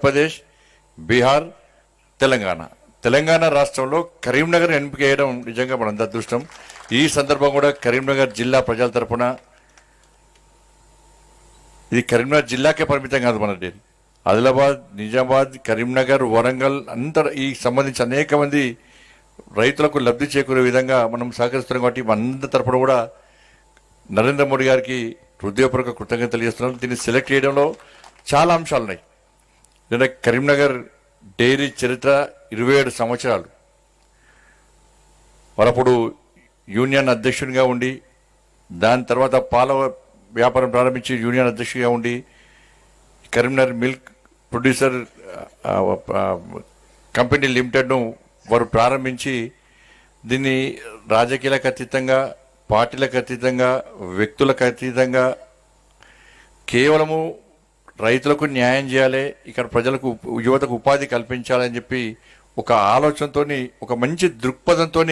ఆంధ్రప్రదేశ్, బీహార్, తెలంగాణ రాష్ట్రంలో కరీంనగర్ ఎంపిక చేయడం నిజంగా మనంత అదృష్టం. ఈ సందర్భం కూడా కరీంనగర్ జిల్లా ప్రజల తరపున, ఇది కరీంనగర్ జిల్లాకే పరిమితం కాదు, మన ఆదిలాబాద్, నిజామాబాద్, కరీంనగర్, వరంగల్ అంతా ఈ సంబంధించి అనేక మంది రైతులకు లబ్ధి చేకూరే విధంగా మనం సహకరిస్తున్నాం. కాబట్టి మనందరి తరపున కూడా నరేంద్ర మోడీ గారికి హృదయపూర్వక కృతజ్ఞతలు తెలియజేస్తున్నాం. దీన్ని సెలెక్ట్ చేయడంలో చాలా అంశాలు ఉన్నాయి. లేదా కరీంనగర్ డైరీ చరిత్ర 27 సంవత్సరాలు. వారప్పుడు యూనియన్ అధ్యక్షునిగా ఉండి, దాని తర్వాత పాల వ్యాపారం ప్రారంభించి యూనియన్ అధ్యక్షుడిగా ఉండి, కరీంనగర్ మిల్క్ ప్రొడ్యూసర్ కంపెనీ లిమిటెడ్ను వారు ప్రారంభించి, దీన్ని రాజకీయాలకు అతీతంగా, పార్టీలకు అతీతంగా, వ్యక్తులకు అతీతంగా కేవలము రైతులకు న్యాయం చేయాలి, ఇక్కడ ప్రజలకు, యువతకు ఉపాధి కల్పించాలని చెప్పి ఒక ఆలోచనతో, ఒక మంచి దృక్పథంతో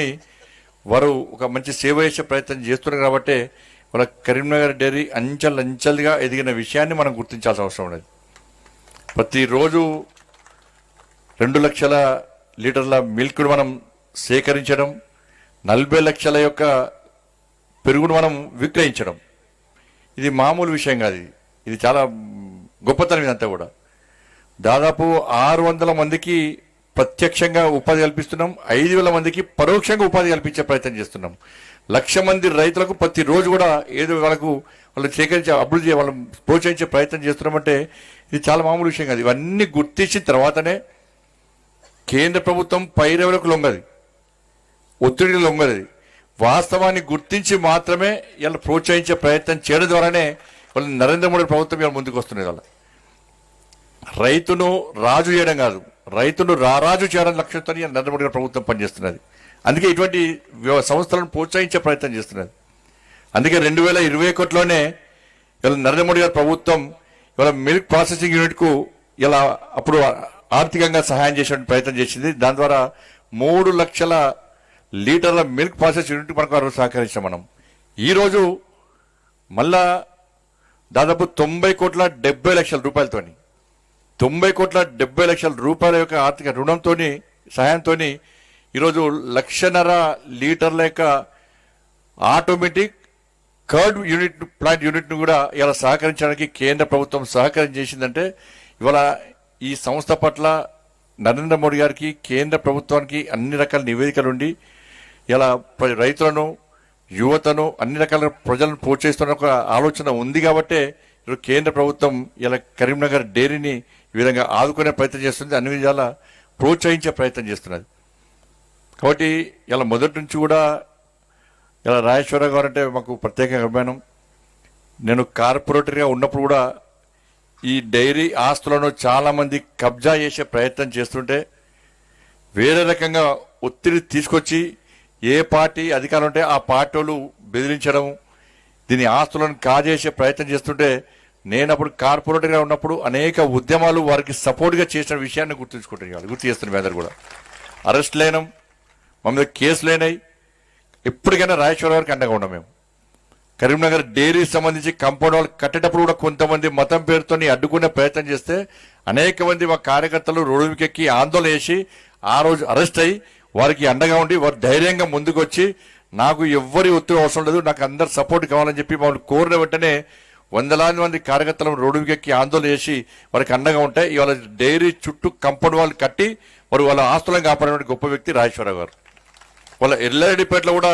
వారు ఒక మంచి సేవ చేసే ప్రయత్నం చేస్తున్నారు. కాబట్టి వాళ్ళ కరీంనగర్ డైరీ అంచెలుగా ఎదిగిన విషయాన్ని మనం గుర్తించాల్సిన అవసరం ఉన్నది. ప్రతిరోజు 2 లక్షల లీటర్ల మిల్క్ను మనం సేకరించడం, 40 లక్షల యొక్క పెరుగును మనం విక్రయించడం, ఇది మామూలు విషయం కాదు. ఇది చాలా గొప్పతనం. ఇదంతా కూడా దాదాపు 600 మందికి ప్రత్యక్షంగా ఉపాధి కల్పిస్తున్నాం, 5,000 మందికి పరోక్షంగా ఉపాధి కల్పించే ప్రయత్నం చేస్తున్నాం. 1,00,000 మంది రైతులకు ప్రతిరోజు కూడా ఏదో వాళ్ళు సేకరించి అభివృద్ధి వాళ్ళని ప్రోత్సహించే ప్రయత్నం చేస్తున్నామంటే ఇది చాలా మామూలు విషయం కాదు. ఇవన్నీ గుర్తించిన తర్వాతనే కేంద్ర ప్రభుత్వం పైరవులకు లొంగది, ఒత్తిడి లొంగది. వాస్తవాన్ని గుర్తించి మాత్రమే ఇలా ప్రోత్సహించే ప్రయత్నం చేయడం ద్వారానే వాళ్ళు నరేంద్ర మోడీ ప్రభుత్వం ఇలా ముందుకు వస్తున్నది. వాళ్ళ రైతును రాజు చేయడం కాదు, రైతును రారాజు చేయడం లక్ష్యంతో నరేంద్ర మోడీ ప్రభుత్వం పనిచేస్తున్నది. అందుకే ఇటువంటి సంస్థలను ప్రోత్సహించే ప్రయత్నం చేస్తున్నది. అందుకే 2021లోనే ఇలా నరేంద్ర మోడీ గారి ప్రభుత్వం ఇవాళ మిల్క్ ప్రాసెసింగ్ యూనిట్కు ఇలా అప్పుడు ఆర్థికంగా సహాయం చేసే ప్రయత్నం చేసింది. దాని ద్వారా 3 లక్షల లీటర్ల మిల్క్ ప్రాసెస్ యూనిట్ మనకు సహకరించాం. మనం ఈరోజు మళ్ళా దాదాపు 90,70,00,000 రూపాయలతోని, 90,70,00,000 రూపాయల యొక్క ఆర్థిక రుణంతో, సహాయంతో ఈరోజు 1,50,000 లీటర్ల యొక్క ఆటోమేటిక్ కర్డ్ యూనిట్, ప్లాంట్ యూనిట్ను కూడా ఇలా సహకరించడానికి కేంద్ర ప్రభుత్వం సహకారం చేసిందంటే, ఇవాళ ఈ సంస్థ పట్ల నరేంద్ర మోడీ గారికి, కేంద్ర ప్రభుత్వానికి అన్ని రకాల నివేదికలు ఉండి ఇలా రైతులను, యువతను, అన్ని రకాల ప్రజలను ప్రోత్సహిస్తున్న ఒక ఆలోచన ఉంది. కాబట్టే ఈరోజు కేంద్ర ప్రభుత్వం ఇలా కరీంనగర్ డైరీని ఈ విధంగా ఆదుకునే ప్రయత్నం చేస్తుంది, అన్ని విధాలా ప్రోత్సహించే ప్రయత్నం చేస్తున్నది. కాబట్టి ఇలా మొదటి నుంచి కూడా ఇలా రాజేశ్వరరావు గారు అంటే మాకు ప్రత్యేక అభిమానం. నేను కార్పొరేటర్గా ఉన్నప్పుడు కూడా ఈ డైరీ ఆస్తులను చాలామంది కబ్జా చేసే ప్రయత్నం చేస్తుంటే వేరే రకంగా ఒత్తిడి తీసుకొచ్చి ఏ పార్టీ అధికారం ఉంటే ఆ పార్టీ వాళ్ళు బెదిరించడం, దీని ఆస్తులను కాజేసే ప్రయత్నం చేస్తుంటే నేను అప్పుడు కార్పొరేటర్గా ఉన్నప్పుడు అనేక ఉద్యమాలు వారికి సపోర్ట్గా చేసిన విషయాన్ని గుర్తు చేస్తున్నాం. మీ అందరు కూడా అరెస్ట్ లేనం, మా మీద కేసులు అయినాయి. ఎప్పటికైనా రాజేశ్వర గారికి అండగా ఉన్నాం. మేము కరీంనగర్ డైరీ సంబంధించి కంపౌండ్ వాళ్ళు కట్టేటప్పుడు కూడా కొంతమంది మతం పేరుతో అడ్డుకునే ప్రయత్నం చేస్తే అనేక మంది మా కార్యకర్తలు రోడ్డుకెక్కి ఆందోళన చేసి ఆ రోజు అరెస్ట్ అయ్యి వారికి అండగా ఉండి వారు ధైర్యంగా ముందుకు వచ్చి, నాకు ఎవ్వరి ఒత్తిడి అవసరం లేదు, నాకు అందరు సపోర్ట్ కావాలని చెప్పి మమ్మల్ని కోరిన వెంటనే 100,000 మంది కార్యకర్తలను రోడ్డుకెక్కి ఆందోళన చేసి వారికి అండగా ఉంటాయి. ఇవాళ డైరీ చుట్టూ కంపౌండ్ వాళ్ళు కట్టి వారు వాళ్ళ ఆస్తులను కాపాడే గొప్ప వ్యక్తి రాజేశ్వరరావు గారు. వాళ్ళ ఎల్లారెడ్డిపేటలో కూడా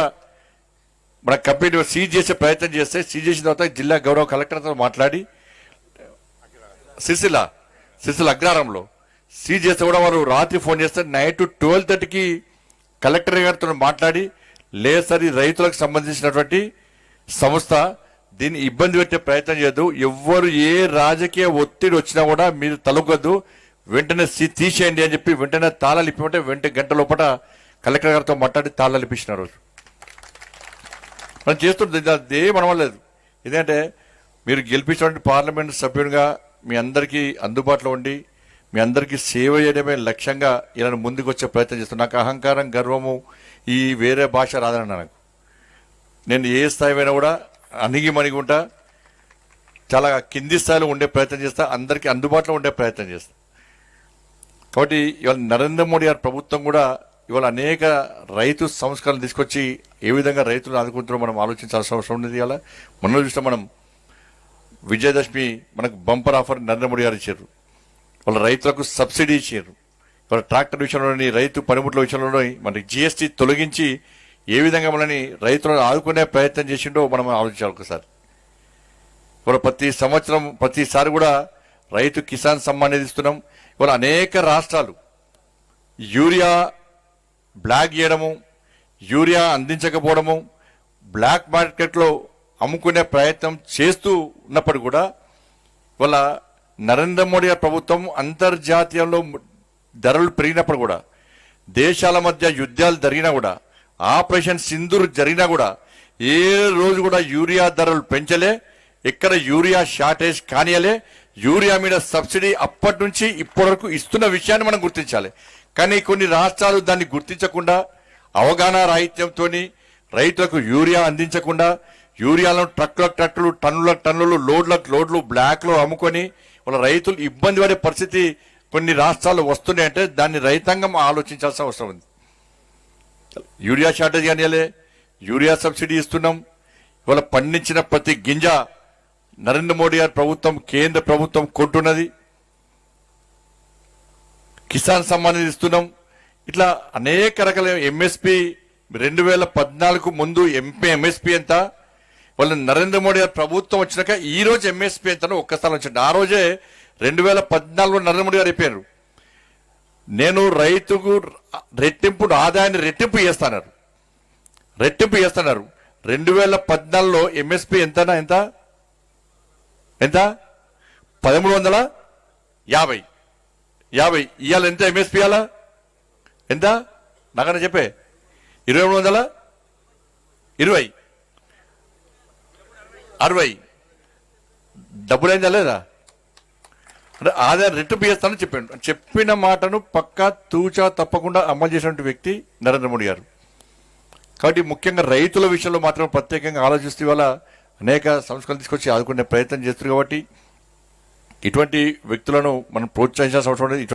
మన కంపెనీ సీజ్ చేసే ప్రయత్నం చేస్తే, సీజ్ చేసిన తర్వాత జిల్లా గౌరవ కలెక్టర్తో మాట్లాడి సిరిసిల్ల అగ్రహారంలో సీజ్ చేస్తే కూడా వారు రాత్రి ఫోన్ చేస్తే నైట్ 12:30కి కలెక్టర్ గారితో మాట్లాడి, లేదు సార్ ఈ రైతులకు సంబంధించినటువంటి సంస్థ, దీన్ని ఇబ్బంది పెట్టే ప్రయత్నం చేయొద్దు, ఎవ్వరు ఏ రాజకీయ ఒత్తిడి వచ్చినా కూడా మీరు తలగొద్దు, వెంటనే తీసేయండి అని చెప్పి వెంటనే తాళాలు ఇప్పమంటే గంట లోపల కలెక్టర్ గారితో మాట్లాడి తాళాలు ఇప్పించిన రోజు మనం చేస్తుంటే అదే మనవలేదు. ఎందుకంటే మీరు గెలిపించినటువంటి పార్లమెంట్ సభ్యునిగా మీ అందరికీ అందుబాటులో ఉండి మీ అందరికీ సేవ చేయడమే లక్ష్యంగా ఇలా ముందుకు వచ్చే ప్రయత్నం చేస్తాను. నాకు అహంకారం, గర్వము, ఈ వేరే భాష రాదన్న నాకు. నేను ఏ స్థాయి అయినా కూడా అణిగి ఉంటా, చాలా కింది స్థాయిలో ఉండే ప్రయత్నం చేస్తా, అందరికీ అందుబాటులో ఉండే ప్రయత్నం చేస్తా. కాబట్టి ఇవాళ నరేంద్ర మోడీ గారి ప్రభుత్వం కూడా ఇవాళ అనేక రైతు సంస్కరణలు తీసుకొచ్చి ఏ విధంగా రైతులను ఆదుకుంటారో మనం ఆలోచించాల్సిన అవసరం ఉంది. ఇవాళ మొన్న చూస్తే మనం విజయదశమి మనకు బంపర్ ఆఫర్ నరేంద్ర మోడీ గారు ఇచ్చారు. వాళ్ళ రైతులకు సబ్సిడీ ఇచ్చారు. వాళ్ళ ట్రాక్టర్ విషయంలోని రైతు పనిముట్ల విషయంలోని మనకి జిఎస్టీ తొలగించి ఏ విధంగా మనని రైతులను ఆదుకునే ప్రయత్నం చేసిండో మనం ఆలోచించాలి ఒకసారి. ఇవాళ ప్రతిసారి కూడా రైతు కిసాన్ సమ్మాన్ నిధి ఇస్తున్నాం. ఇవాళ అనేక రాష్ట్రాలు యూరియా బ్లాక్ చేయడము, యూరియా అందించకపోవడము, బ్లాక్ మార్కెట్లో అమ్ముకునే ప్రయత్నం చేస్తూ ఉన్నప్పుడు కూడా ఇవాళ నరేంద్ర మోడీ ప్రభుత్వం అంతర్జాతీయంలో ధరలు పెరిగినప్పుడు కూడా, దేశాల మధ్య యుద్ధాలు జరిగినా కూడా, ఆపరేషన్ సింధూర్ జరిగినా కూడా ఏ రోజు కూడా యూరియా ధరలు పెంచలే, ఎక్కడ యూరియా షార్టేజ్ కానియలే. యూరియా మీద సబ్సిడీ అప్పటి నుంచి ఇప్పటి వరకు ఇస్తున్న విషయాన్ని మనం గుర్తించాలి. కానీ కొన్ని రాష్ట్రాలు దాన్ని గుర్తించకుండా, అవగాహన రాహిత్యంతో రైతులకు యూరియా అందించకుండా, యూరియాలను ట్రక్కులు టన్నులు లోడ్లు బ్లాక్లో అమ్ముకొని వాళ్ళ రైతులు ఇబ్బంది పడే పరిస్థితి కొన్ని రాష్ట్రాలు వస్తున్నాయంటే దాన్ని రైతాంగం ఆలోచించాల్సిన అవసరం ఉంది. యూరియా షార్టేజ్ కానియలే, యూరియా సబ్సిడీ ఇస్తున్నాం. ఇవాళ పండించిన ప్రతి గింజ నరేంద్ర మోడీ గారి ప్రభుత్వం, కేంద్ర ప్రభుత్వం కొంటున్నది. కిసాన్ సమ్మాన్ నిధి ఇస్తున్నాం. ఇట్లా అనేక రకాల ఎంఎస్పి 2014 ముందు ఎంఎస్పి ఎంత, వాళ్ళ నరేంద్ర మోడీ గారి ప్రభుత్వం వచ్చినాక ఈ రోజు ఎంఎస్పి ఎంత ఒక్కసారి వచ్చింది. ఆ రోజే 2014లో నరేంద్ర మోడీ గారు చెప్పారు, నేను రైతుకు ఆదాయాన్ని రెట్టింపు చేస్తున్నారు. 2014లో ఎంఎస్పి ఎంత 1350. ఇవాళ ఎంత ఎంఎస్పి? ఇవాళ ఎంత నాకన్నా చెప్పే? 2320, 60 డబ్బులైందా లేదా? అంటే ఆదాయం రెట్టింపు చేస్తానని చెప్పాడు. చెప్పిన మాటను పక్కా తూచా తప్పకుండా అమలు చేసినటువంటి వ్యక్తి నరేంద్ర మోడీ గారు. కాబట్టి ముఖ్యంగా రైతుల విషయంలో మాత్రం ప్రత్యేకంగా ఆలోచిస్తూ ఇవాళ అనేక సంస్కరణలు తీసుకొచ్చి ఆదుకునే ప్రయత్నం చేస్తున్నారు. కాబట్టి ఇటువంటి వ్యక్తులను మనం ప్రోత్సహించాల్సిన అవసరం ఉంది.